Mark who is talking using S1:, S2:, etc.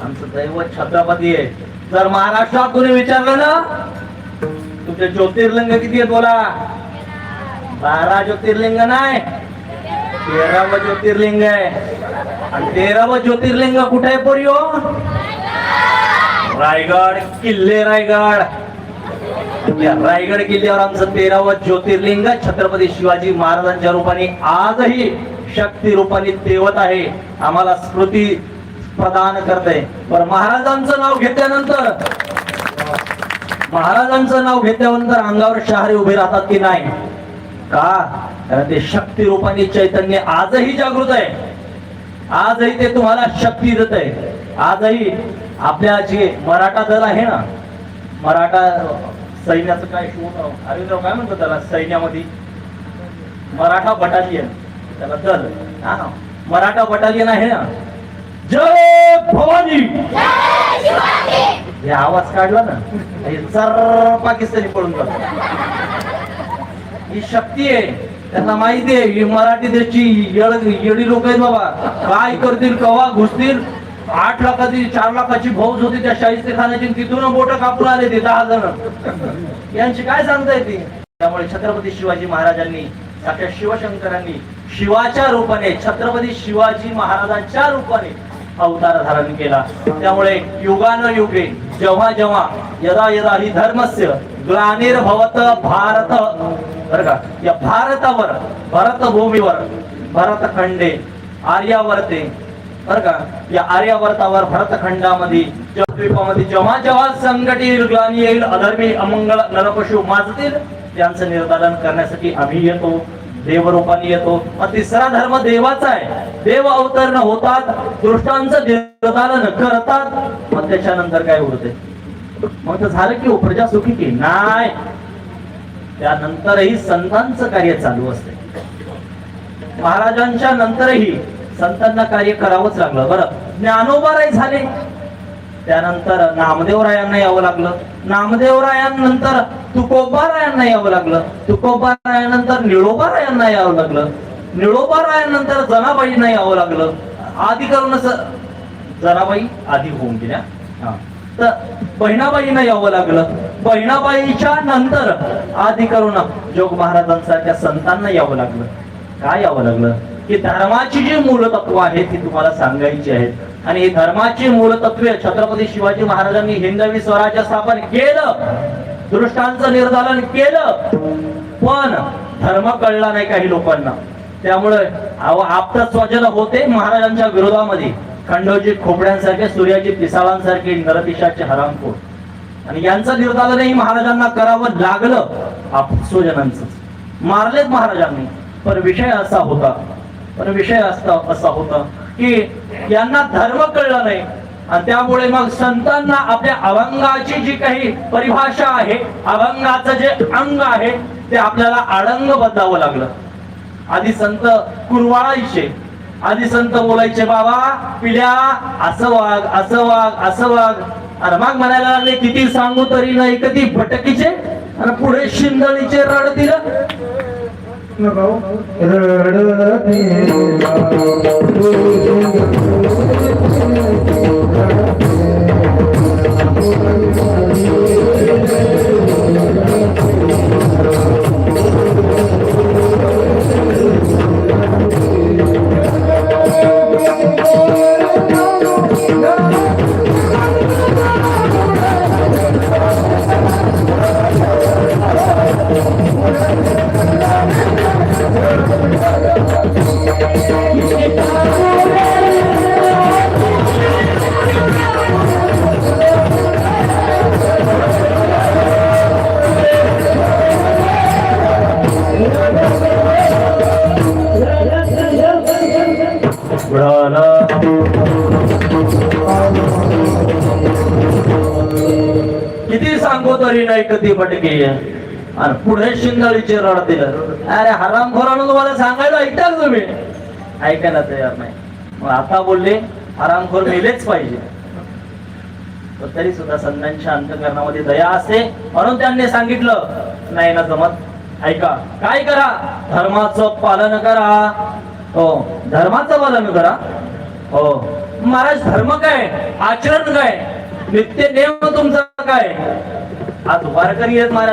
S1: आमचं दैवत छत्रपती आहे. जर महाराष्ट्रात कोणी विचारलं ना तुमचे ज्योतिर्लिंग किती आहेत बोला. 12 ज्योतिर्लिंग नाही, 13वं ज्योतिर्लिंग आहे. आणि 13वं ज्योतिर्लिंग कुठे आहे पोरियो? रायगड किल्ले. रायगड किल्ल्यावर आमचं 13वं ज्योतिर्लिंग छत्रपती शिवाजी महाराजांच्या रूपाने आजही शक्ती रूपाने तेवत आहे, आम्हाला स्मृती प्रदान करते. पण महाराजांचं नाव घेतल्यानंतर अंगावर शहारे उभे राहतात की नाही का? कारण ते शक्ती रूपाने चैतन्य आजही जागृत आहे. आजही ते तुम्हाला शक्ती देत आहे. आजही आपल्या जे मराठा दल आहे ना, मराठा सैन्याचं काय अरविंदराव काय म्हणतो त्याला, सैन्यामध्ये मराठा बटालियन, त्याला दल मराठा बटालियन आहे ना. जय भवानी हे आवाज काढला ना जर पाकिस्तानी पळून जातो. ही शक्ती आहे, त्यांना माहिती आहे ही मराठी देशची येडी लोक आहेत बाबा. काय करतील, कवा घुसतील. 8 लाखाची 4 लाखाची फौज होती त्या शाहिस्तेखानाची, तिथून बोट कापून आले ते 10 जण. यांची काय सांगता येते. त्यामुळे छत्रपती शिवाजी महाराजांनी, साक्षात शिवशंकरांनी शिवाच्या रूपाने, छत्रपती शिवाजी महाराजांच्या रूपाने अवतार धारण केला. त्यामुळे युगानुयुगे जेव्हा जेव्हा यदा यदा ही धर्मस्य ग्लानिर्भवत भारत, बरं का, या भारतावर, भरतभूमीवर, भरतखंडे, आर्यावर्ते, बरं का, या आर्यावर्तावर भरतखंडामध्ये जेव्हा जेव्हा संकटी ग्लानी येईल, अधर्मी अमंगल नरपशु माजतील, त्यांचं निर्दालन करण्यासाठी आम्ही येतो, देवरूपाने येतो. मग तिसरा धर्म देवाचा आहे. देव अवतरण होतात, दृष्टांचं निर्दालन करतात. मग त्याच्यानंतर काय होते? मग तर झालं की प्रजा सुखी की नाही. त्यानंतरही संतांचं कार्य चालू असते. महाराजांच्या नंतरही संतांना कार्य करावंच लागलं. बरं, ज्ञानोबाराय झाले, त्यानंतर नामदेवरायांना यावं लागलं. नामदेवरायांनंतर तुकोबारायांना यावं लागलं. तुकोबारायांनंतर निळोबारायांना यावं लागलं. निळोबारायांनंतर जनाबाईंना यावं लागलं. आधी करून जनाबाई आधी होऊन गेल्या, तर बहिणाबाईंना यावं लागलं. बहिणाबाईच्या नंतर आधी करून जोग महाराजांसारख्या संतांना यावं लागलं. काय यावं लागलं की धर्माची जी मूलतत्व आहेत ती तुम्हाला सांगायची आहेत. आणि ही धर्माची मूलतत्वे छत्रपती शिवाजी महाराजांनी हिंदवी स्वराज्य स्थापन केलं, दृष्टांचं निर्दालन केलं, पण धर्म कळला नाही काही लोकांना. त्यामुळे आप्त स्वजन होते महाराजांच्या विरोधामध्ये, खंडोजी खोपड्यांसारखे, सूर्याजी पिसाळांसारखे, नरपिशाचे हरामखोर, आणि यांचं निर्दालनही महाराजांना करावं लागलं. स्वजनांचं मारलेत महाराजांनी. पण विषय असा होता की यांना धर्म कळला नाही, आणि त्यामुळे मग संतांना आपल्या अभंगाची जी काही परिभाषा आहे, अभंगाचं जे अंग आहे ते आपल्याला आडंग बदलावं लागलं. आधी संत कुरवाळायचे, आधी संत बोलायचे बाबा पिल्या असं वाग, असं वाग, असं वाग, आणि मग म्हणायला लागले किती सांगू तरी नाही कधी भटकीचे, आणि पुढे शिंदळीचे रडतील.
S2: Thank you.
S1: झालं. किती सांगू तरी नाही कधी पटकी आणि पुढे शिंगाळीचे रडतील. अरे हरामखोरानं तुम्हाला सांगायला ऐकताल तुम्ही, ऐकायला तयार नाही. मग आता बोलले हरामखोर मेलेच पाहिजे, तरी सुद्धा संतांच्या अंतःकरणामध्ये दया असते, म्हणून त्यांनी सांगितलं नाही ना जमत. ऐका, काय करा, धर्माचं पालन करा. हो, धर्माचं पालन करा. हो महाराज, धर्म काय, आचरण काय, नित्य नेम तुमचं काय. आज वारकरी आहेत महाराज.